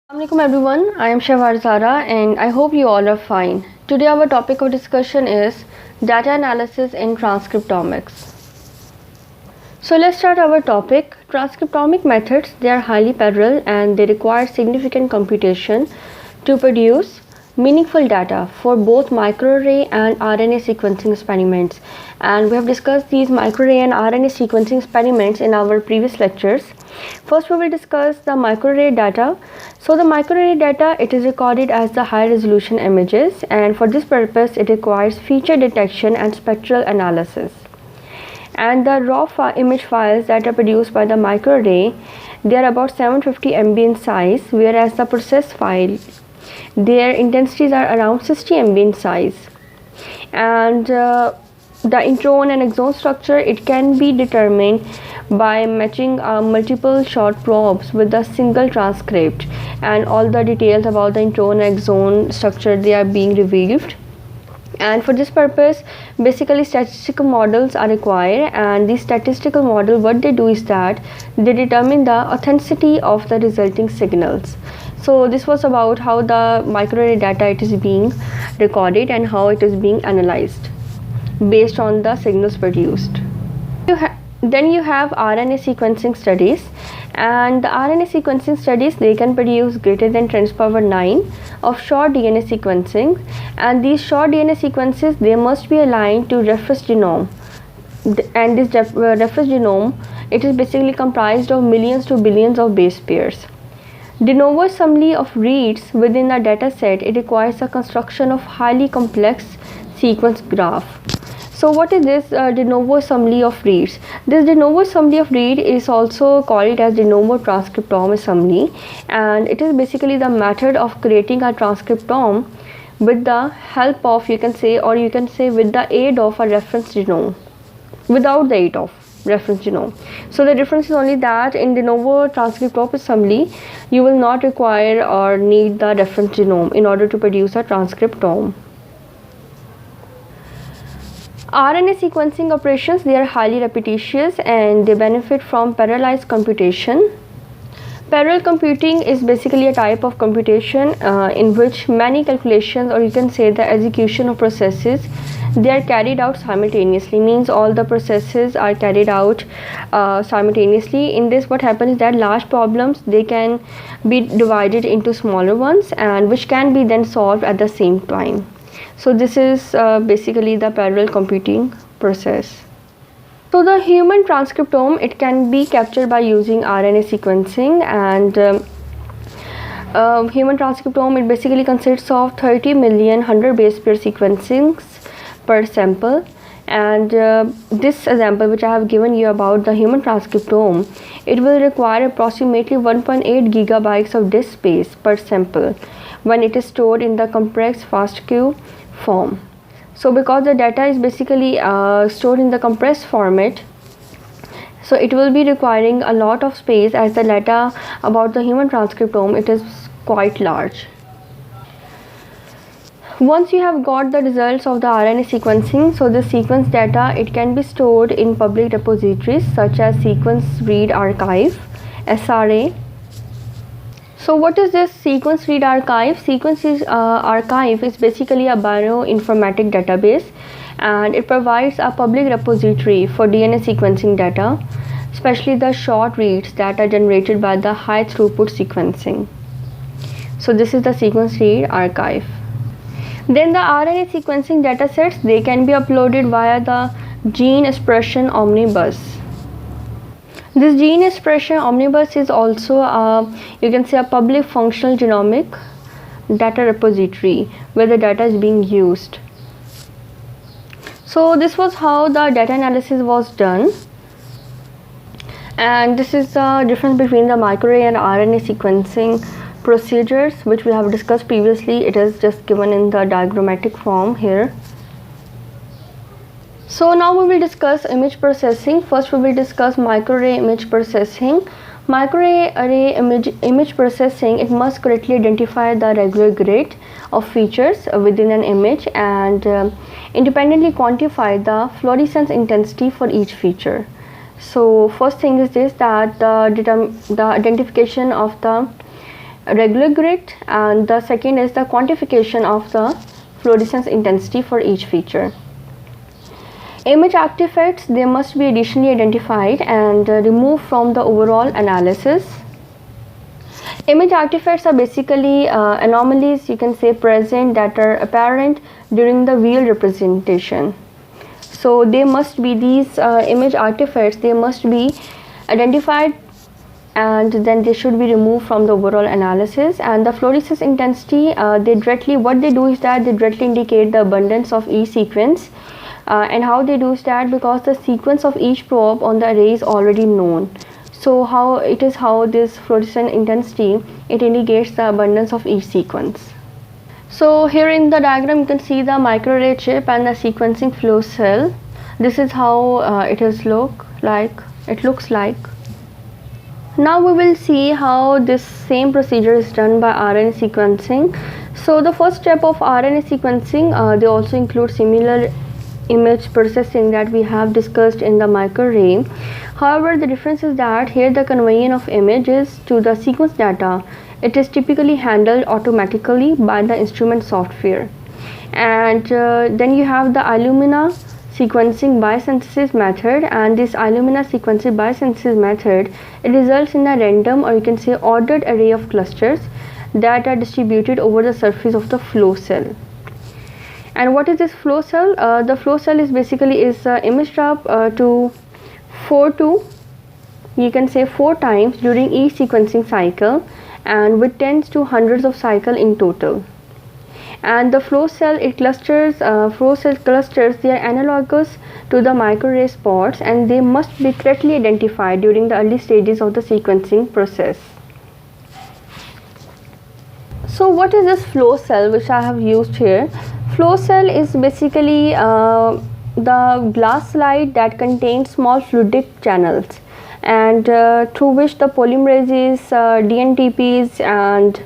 Assalamualaikum everyone, I am Shahwar Zara and I hope you all are fine. Today our topic of discussion is data analysis in transcriptomics. So let's start our topic. Transcriptomic methods, they are highly parallel and they require significant computation to produce meaningful data for both microarray and RNA sequencing experiments. And we have discussed these microarray and RNA sequencing experiments in our previous lectures. First we will discuss the microarray data. So the microarray data, it is recorded as the high resolution images, and for this purpose it requires feature detection and spectral analysis. And the raw image files that are produced by the microarray, they are about 750 MB in size, whereas the process file, their intensities are around 60 MB in size. And the intron and exon structure, it can be determined by matching multiple short probes with a single transcript, and all the details about the intron and exon structure, they are being revealed. And for this purpose basically statistical models are required, and these statistical model, what they do is that they determine the authenticity of the resulting signals. So this was about how the microarray data, it is being recorded and how it is being analyzed based on the signals produced. Then you have RNA sequencing studies, and the RNA sequencing studies, they can produce greater than 10 to the power 9 of short DNA sequencing, and these short DNA sequences, they must be aligned to reference genome, and this reference genome, it is basically comprised of millions to billions of base pairs. De novo assembly of reads within a data set, it requires a construction of highly complex sequence graph. So what is this de novo assembly of reads? This de novo assembly of read is also called as de novo transcriptome assembly, and it is basically the method of creating a transcriptome with the help of, you can say, or you can say with the aid of a reference genome, without the aid of reference genome. So the difference is only that in de novo transcriptome assembly, you will not require or need the reference genome in order to produce a transcriptome. RNA sequencing operations, they are highly repetitious and they benefit from parallelized computation. Parallel computing is basically a type of computation in which many calculations, or you can say the execution of processes, they are carried out simultaneously. Means all the processes are carried out simultaneously. In this, what happens is that large problems, they can be divided into smaller ones, and which can be then solved at the same time. So this is basically the parallel computing process. So the human transcriptome, it can be captured by using RNA sequencing, and human transcriptome, it basically consists of 30 million 100 base pair sequencings per sample. And this example which I have given you about the human transcriptome, it will require approximately 1.8 gigabytes of disk space per sample when it is stored in the compressed FASTQ form. So because the data is basically stored in the compressed format, so it will be requiring a lot of space, as the data about the human transcriptome, it is quite large. Once you have got the results of the RNA sequencing, so the sequence data, it can be stored in public repositories such as Sequence Read Archive, SRA. So what is this Sequence Read Archive? Sequence Archive is basically a bioinformatic database, and it provides a public repository for DNA sequencing data, especially the short reads that are generated by the high throughput sequencing. So this is the Sequence Read Archive. Then the RNA sequencing datasets, they can be uploaded via the Gene Expression Omnibus. This Gene Expression Omnibus is also you can say a public functional genomic data repository where the data is being used. So this was how the data analysis was done, and this is the difference between the microarray and RNA sequencing procedures, which we have discussed previously. It is just given in the diagrammatic form here. So now we will discuss image processing. First we will discuss microarray image processing. Microarray image processing, it must correctly identify the regular grid of features within an image and independently quantify the fluorescence intensity for each feature. So first thing is this, that the identification of the regular grid, and the second is the quantification of the fluorescence intensity for each feature. Image artifacts, they must be additionally identified and removed from the overall analysis. Image artifacts are basically anomalies, you can say, present that are apparent during the real representation. So they must be, these image artifacts, they must be identified and then they should be removed from the overall analysis. And the fluorescence intensity, what they do is that they directly indicate the abundance of each sequence. And how they do is that because the sequence of each probe on the array is already known. So how this fluorescence intensity, it indicates the abundance of each sequence. So here in the diagram you can see the microarray chip and the sequencing flow cell. This is how it looks like. Now we will see how this same procedure is done by RNA sequencing. So the first step of RNA sequencing, they also include similar image processing that we have discussed in the microarray. However, the difference is that here the conveying of images to the sequence data, it is typically handled automatically by the instrument software. And then you have the Illumina sequencing biosynthesis method, and this Illumina sequencing biosynthesis method, it results in a random, or you can say ordered array of clusters that are distributed over the surface of the flow cell. And what is this flow cell? The flow cell is basically imaged up to 4 times during each sequencing cycle, and with tens to hundreds of cycles in total. And the flow cell clusters, they are analogous to the microarray spots, and they must be correctly identified during the early stages of the sequencing process. So what is this flow cell which I have used here? Flow cell is basically the glass slide that contains small fluidic channels, and through which the polymerases, DNTPs and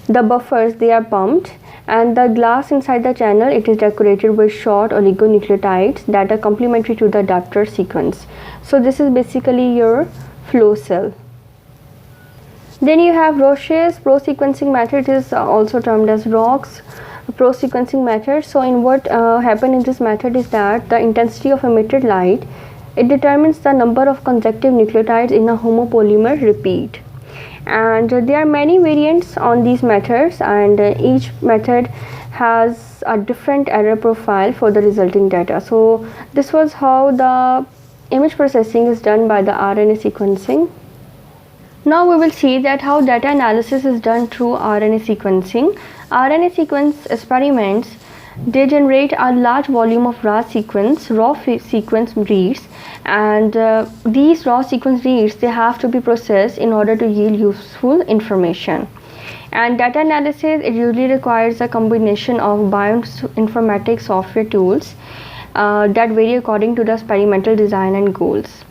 the buffers, they are pumped, and the glass inside the channel, it is decorated with short oligonucleotides that are complementary to the adapter sequence. So this is basically your flow cell. Then you have Roche's pro-sequencing method, is also termed as ROC's pro-sequencing method. So in what happened in this method is that the intensity of emitted light, it determines the number of consecutive nucleotides in a homopolymer repeat. And there are many variants on these methods, and each method has a different error profile for the resulting data. So this was how the image processing is done by the RNA sequencing. Now we will see that how data analysis is done through RNA sequencing. RNA sequence experiments, they generate a large volume of raw sequence reads, and these raw sequence reads, they have to be processed in order to yield useful information. And data analysis, it usually requires a combination of bioinformatics software tools that vary according to the experimental design and goals.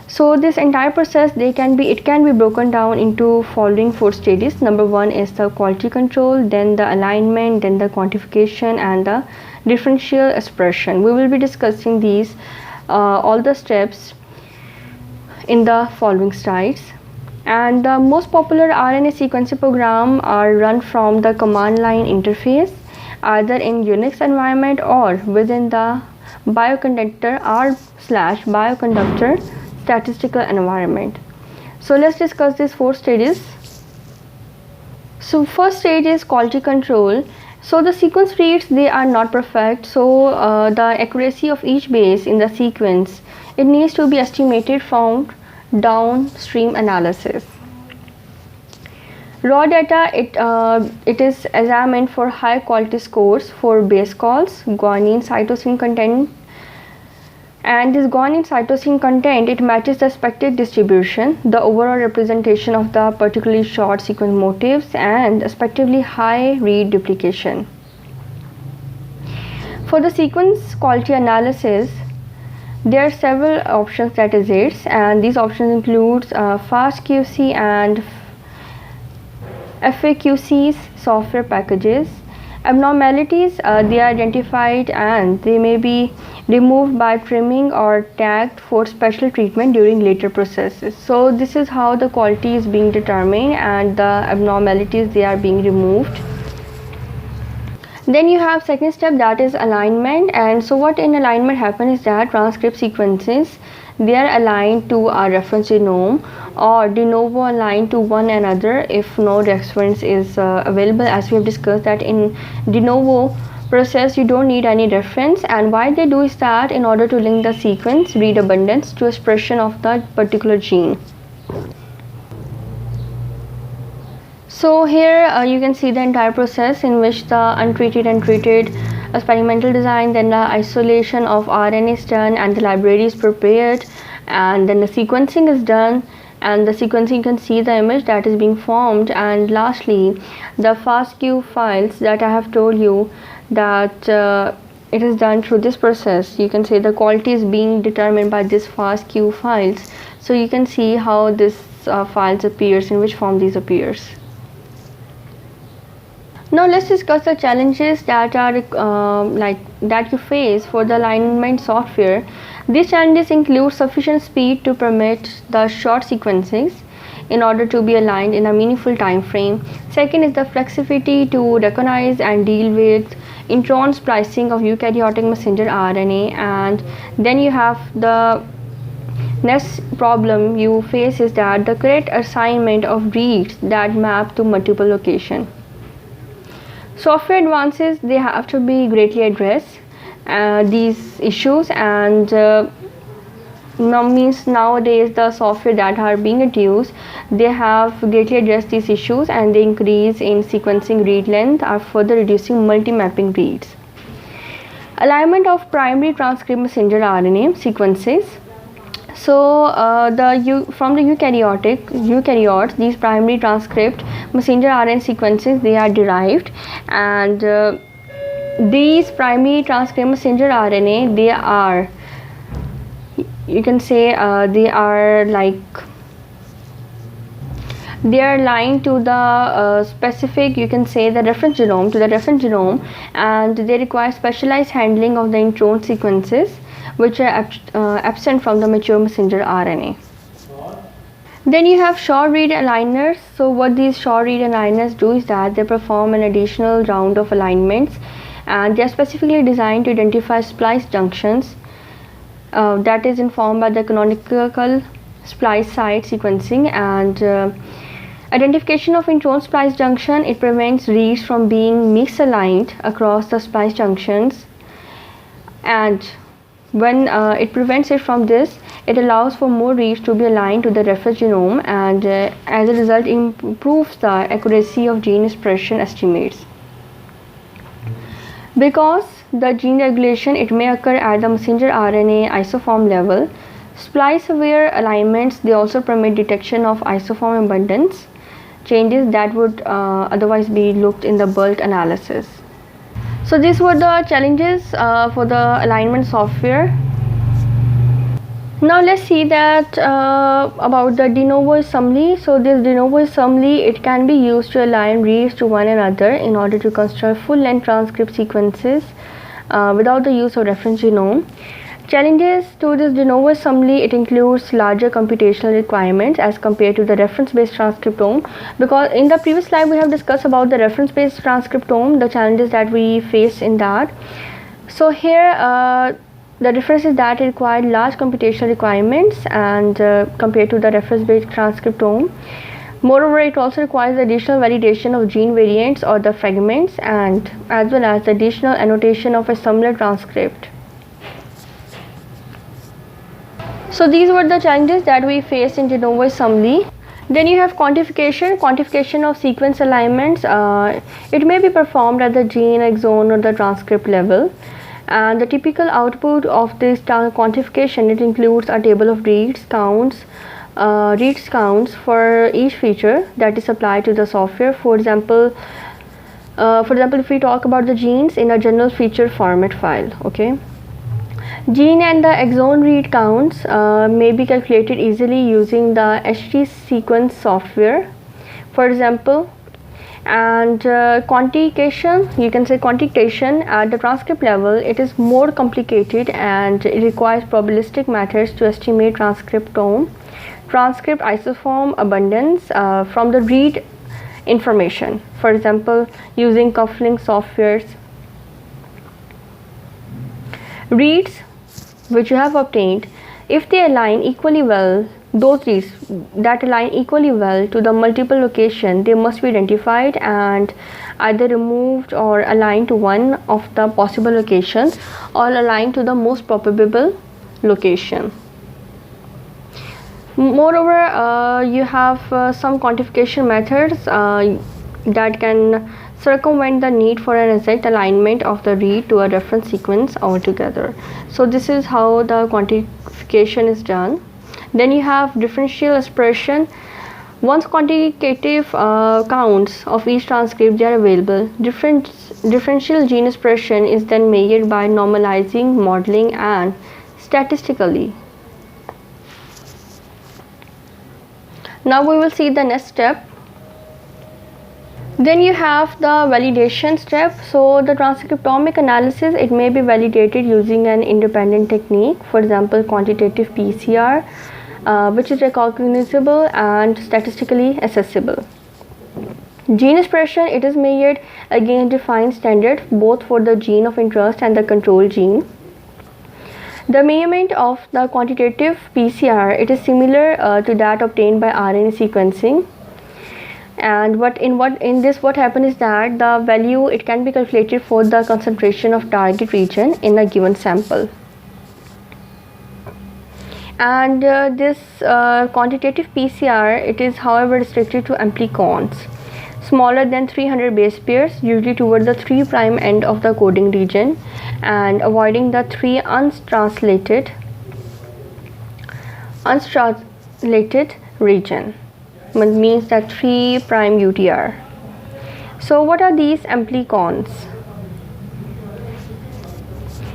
So this entire process, it can be broken down into following 4 stages. Number 1 is the quality control, then the alignment, then the quantification, and the differential expression. We will be discussing these all the steps in the following slides. And the most popular RNA sequencing program are run from the command line interface, either in Unix environment or within the bioconductor r/bioconductor statistical environment. So let's discuss these 4 stages. So first stage is quality control. So the sequence reads, they are not perfect, so the accuracy of each base in the sequence, it needs to be estimated from downstream analysis. Raw data, it is examined for high quality scores for base calls, guanine cytosine content, and this guanine cytosine content, it matches the expected distribution, the overall representation of the particularly short sequence motifs, and respectively high read duplication. For the sequence quality analysis, there are several options that exist, and these options include FastQC and FAQC's software packages. Abnormalities, they are identified and they may be removed by trimming or tagged for special treatment during later processes. So this is how the quality is being determined and the abnormalities, they are being removed. Then you have second step, that is alignment. And so what in alignment happens is that transcript sequences, they are aligned to a reference genome or de novo aligned to one another if no reference is available. As we have discussed that in de novo process you don't need any reference, and why they do is that in order to link the sequence read abundance to expression of that particular gene. So here you can see the entire process in which the untreated and treated experimental design, then the isolation of RNA is done and the library is prepared, and then the sequencing is done, and the sequencing, you can see the image that is being formed, and lastly the FASTQ files that I have told you that it is done through this process. You can say the quality is being determined by this FASTQ files. So you can see how this files appears, in which form these appears. Now let's discuss the challenges that are that you face for the alignment software. These challenges include sufficient speed to permit the short sequences in order to be aligned in a meaningful time frame. Second is the flexibility to recognize and deal with intron splicing of eukaryotic messenger RNA. And then you have the next problem you face is that the correct assignment of reads that map to multiple locations. Software advances, they have to be greatly addressed these issues, and nowadays the software that are being introduced, they have greatly addressed these issues, and the increase in sequencing read length are further reducing multi-mapping reads. Alignment of primary transcript messenger RNA sequences. So from the eukaryotes, these primary transcript messenger RNA sequences, they are derived, and these primary transcript messenger RNA, they are, you can say they are aligned to the specific, you can say the reference genome, and they require specialized handling of the intron sequences which are absent from the mature messenger RNA. Then you have short read aligners. So what these short read aligners do is that they perform an additional round of alignments, and they are specifically designed to identify splice junctions that is informed by the canonical splice site sequencing. And identification of intron splice junction, it prevents reads from being misaligned across the splice junctions, and when it prevents it from this, it allows for more reads to be aligned to the reference genome, and as a result improves the accuracy of gene expression estimates. Because the gene regulation, it may occur at the messenger RNA isoform level, splice aware alignments, they also permit detection of isoform abundance changes that would otherwise be looked in the bulk analysis. So these were the challenges for the alignment software. Now let's see that about the de novo assembly. So this de novo assembly, it can be used to align reads to one another in order to construct full length transcript sequences without the use of reference genome. Challenges to this de novo assembly, it includes larger computational requirements as compared to the reference based transcriptome, because in the previous slide we have discussed about the reference based transcriptome, the challenges that we face in that. So here the difference is that it required large computational requirements and compared to the reference based transcriptome. Moreover, it also requires additional validation of gene variants or the fragments, and as well as the additional annotation of a similar transcript. So these were the challenges that we faced in de novo assembly. Then you have quantification of sequence alignments. It may be performed at the gene, exon or the transcript level, and the typical output of this quantification, it includes a table of reads counts for each feature that is applied to the software. For example, if we talk about the genes in a general feature format file, okay. Gene and the exon read counts may be calculated easily using the HT sequence software. For example, And quantification, you can say quantitation at the transcript level, it is more complicated and it requires probabilistic methods to estimate transcriptome, transcript isoform abundance from the read information, for example using cufflink softwares. Reads which you have obtained, if they align equally well, those reads that align equally well to the multiple location, they must be identified and either removed or aligned to one of the possible locations or aligned to the most probable location. Moreover, you have some quantification methods that can circumvent the need for an exact alignment of the read to a reference sequence altogether. So this is how the quantification is done. Then you have differential expression. Once quantitative counts of each transcript they are available, differential gene expression is then measured by normalizing, modeling and statistically. Now we will see the next step. Then you have the validation step. So the transcriptomic analysis, it may be validated using an independent technique, for example quantitative PCR, which is recognizable and statistically accessible. Gene expression, it is measured against defined standard both for the gene of interest and the control gene. The measurement of the quantitative PCR, it is similar to that obtained by RNA sequencing. And what happens is that the value, it can be calculated for the concentration of target region in a given sample. And this quantitative PCR, it is however restricted to amplicons smaller than 300 base pairs, usually toward the 3' end of the coding region, and avoiding the 3 untranslated region, which means that 3' UTR. So what are these amplicons?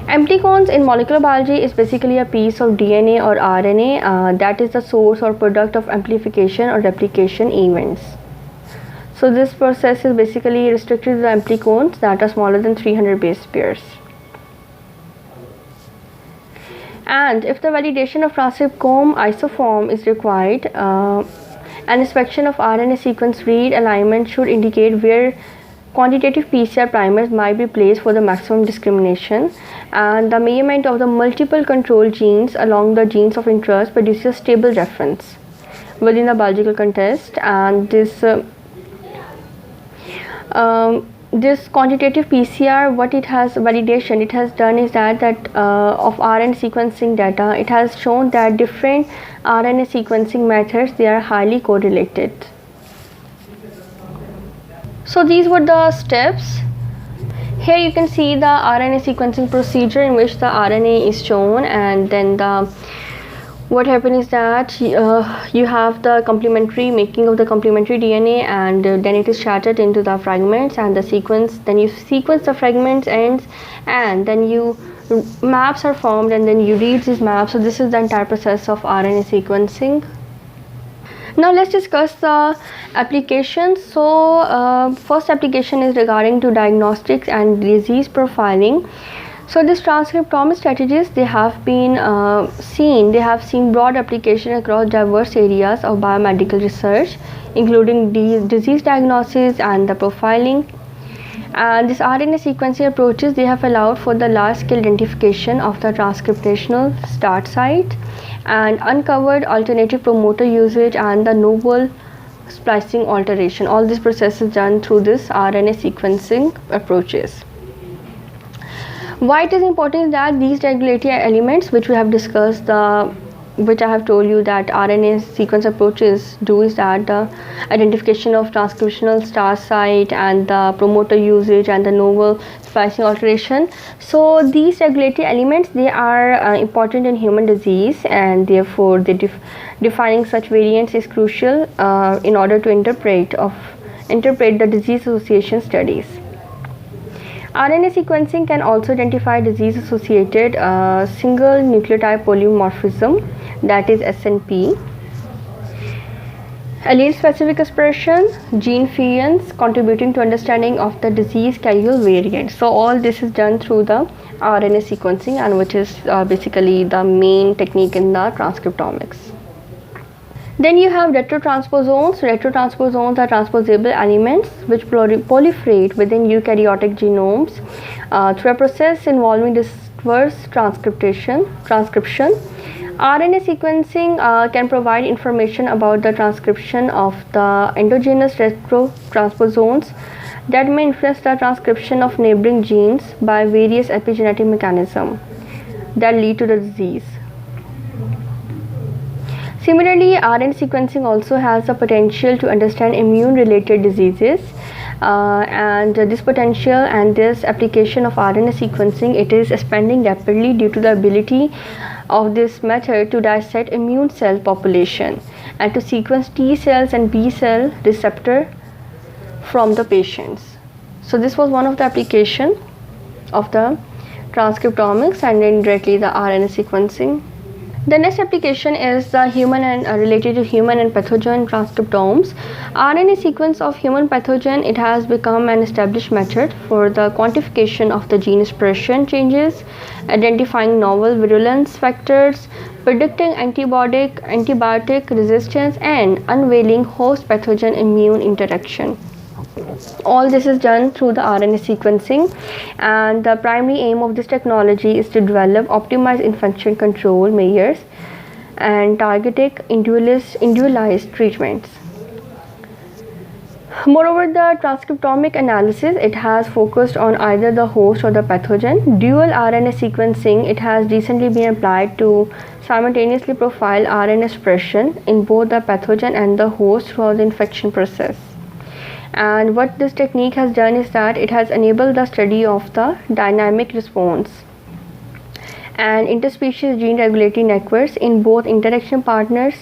Amplicons in molecular biology is basically a piece of DNA or RNA that is the source or product of amplification or replication events. So this process is basically restricted to the amplicons that are smaller than 300 base pairs. And if the validation of transcriptome isoform is required, an inspection of RNA sequence read alignment should indicate where quantitative PCR primers might be placed for the maximum discrimination, and the measurement of the multiple control genes along the genes of interest produces stable reference within the biological context. And this quantitative PCR, what it has validation it has done is that of RNA sequencing data, it has shown that different RNA sequencing methods, they are highly correlated. So these were the steps. Here you can see the RNA sequencing procedure in which the RNA is shown, and then what happens is that you have the complementary making of the complementary DNA, and then it is shattered into the fragments and the sequence. Then you sequence the fragments ends, and then you maps are formed, and then you read these maps. So this is the entire process of RNA sequencing. Now let's discuss the applications. So first application is regarding to diagnostics and disease profiling. So these transcriptomic strategies, they have been seen broad application across diverse areas of biomedical research, including disease diagnosis and the profiling. And these RNA sequencing approaches, they have allowed for the large-scale identification of the transcriptional start site and uncovered alternative promoter usage and the novel splicing alteration. All this process is done through this RNA sequencing approaches. Why it is important is that these regulatory elements which we have discussed, which I have told you that RNA sequence approaches do is that the identification of transcriptional start site and the promoter usage and the novel splicing alteration. So these regulatory elements, they are important in human disease, and therefore defining such variants is crucial in order to interpret the disease association studies. RNA sequencing can also identify disease associated single nucleotide polymorphism, that is SNP. allele-specific expression, gene variants contributing to understanding of the disease carrier variant. So all this is done through the RNA sequencing, and which is basically the main technique in the transcriptomics. Then you have retrotransposons. Retrotransposons are transposable elements which proliferate within eukaryotic genomes through a process involving diverse transcription. RNA sequencing can provide information about the transcription of the endogenous retrotransposons that may influence the transcription of neighboring genes by various epigenetic mechanisms that lead to the disease. Similarly, RNA sequencing also has the potential to understand immune-related diseases, and this potential and this application of RNA sequencing, it is expanding rapidly due to the ability of this method to dissect immune cell population and to sequence T cells and B cell receptor from the patients. So this was one of the application of the transcriptomics and indirectly the RNA sequencing. The next application is the human and related to human and pathogen transcriptomes. RNA sequence of human pathogen, it has become an established method for the quantification of the gene expression changes, identifying novel virulence factors, predicting antibiotic resistance, and unveiling host pathogen immune interaction. All this is done through the RNA sequencing, and the primary aim of this technology is to develop optimized infection control measures and targeted individualized treatments. Moreover, the transcriptomic analysis, it has focused on either the host or the pathogen. Dual RNA sequencing, it has recently been applied to simultaneously profile RNA expression in both the pathogen and the host throughout the infection process. And what this technique has done is that it has enabled the study of the dynamic response and interspecies gene regulatory networks in both interaction partners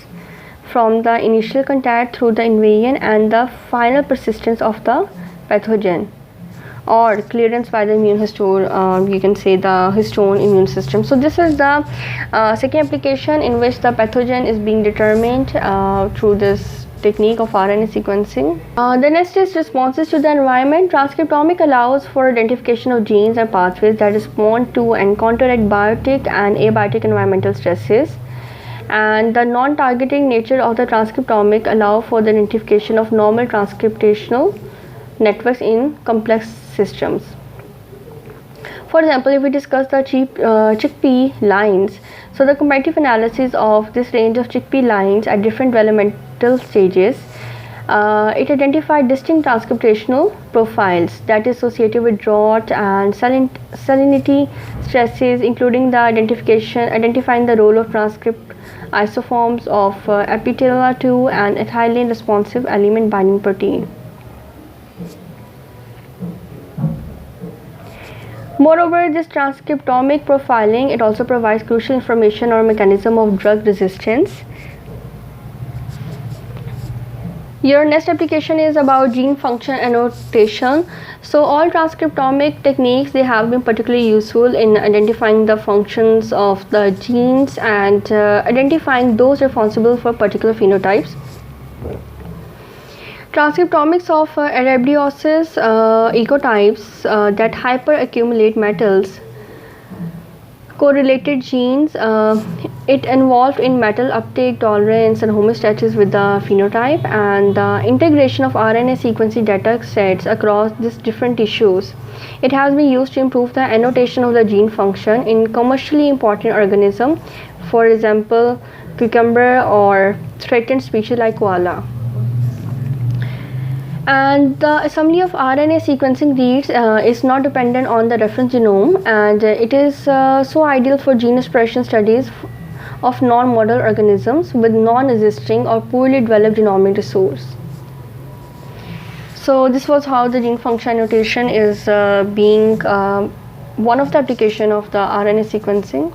from the initial contact through the invasion and the final persistence of the pathogen or clearance by the immune histone, you can say the histone immune system. So this is the second application in which the pathogen is being determined through this technique of RNA sequencing. The next is responses to the environment. Transcriptomic allows for identification of genes and pathways that respond to and counteract biotic and abiotic environmental stresses. And the non-targeting nature of the transcriptomic allow for the identification of normal transcriptional networks in complex systems. For example, if we discuss the chickpea lines, so the comparative analysis of this range of chickpea lines at different developmental stages, it identified distinct transcriptional profiles that is associated with drought and salinity stresses, including the identifying the role of transcript isoforms of epithelial-2 and ethylene responsive element binding protein. Moreover, this transcriptomic profiling, it also provides crucial information on mechanism of drug resistance. Your next application is about gene function annotation. So all transcriptomic techniques, they have been particularly useful in identifying the functions of the genes and identifying those responsible for particular phenotypes. Transcriptomics of arabidopsis ecotypes that hyperaccumulate metals correlated genes, it involved in metal uptake tolerance and homeostasis with the phenotype, and the integration of RNA sequencing data sets across these different tissues. It has been used to improve the annotation of the gene function in commercially important organisms, for example, cucumber or threatened species like koala. And the assembly of RNA sequencing reads is not dependent on the reference genome, and it is so ideal for gene expression studies of non-model organisms with non-existing or poorly developed genomic resource. So this was how the gene function annotation is being one of the application of the RNA sequencing.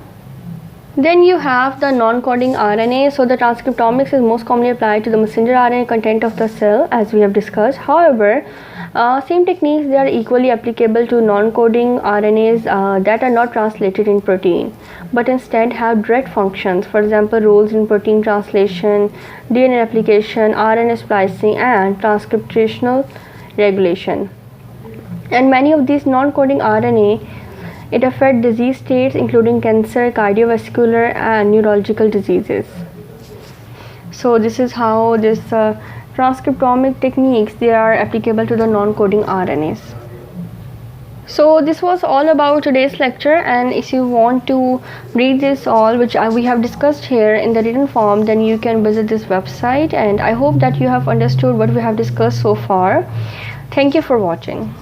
Then you have the non-coding RNA. So the transcriptomics is most commonly applied to the messenger RNA content of the cell, as we have discussed. However, same techniques, they are equally applicable to non-coding RNAs that are not translated in protein, but instead have direct functions. For example, roles in protein translation, DNA replication, RNA splicing, and transcriptional regulation. And many of these non-coding RNA, it affects disease states including cancer, cardiovascular, and neurological diseases. So this is how this transcriptomic techniques, they are applicable to the non-coding RNAs. So this was all about today's lecture, and if you want to read this all which we have discussed here in the written form, then you can visit this website, and I hope that you have understood what we have discussed so far. Thank you for watching.